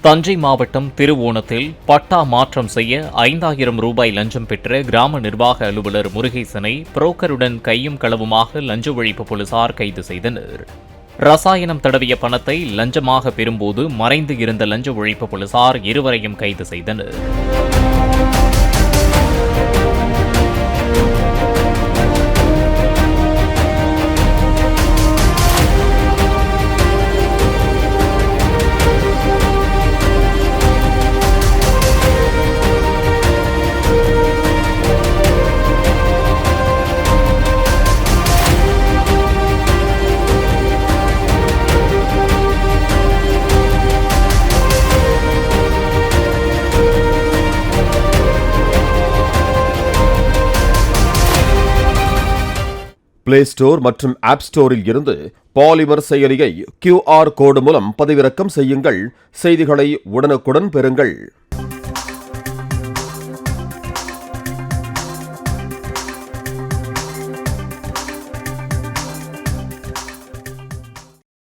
தஞ்சை மாவட்டம் திருவோணத்தில் பட்டா மாற்றம் செய்ய 5000 ரூபாய் லஞ்சம் பெற்ற கிராம நிர்வாக அலுவலர் முருகேசனை புரோக்கருடன் கையும் களவுமாக லஞ்ச ஒழிப்பு போலீசார் கைது செய்தனர். ரசாயனம் தடவிய பணத்தை லஞ்சமாக பெறும்போது மறைந்து இருந்த லஞ்ச ஒழிப்பு போலீசார் இருவரையும் கைது செய்தனர். பிளே ஸ்டோர் மற்றும் ஆப் ஸ்டோரில் இருந்து பாலிமர் செயலியை QR கோடு மூலம் பதிவிறக்கம் செய்யுங்கள். செய்திகளை உடனுக்குடன் பெறுங்கள்.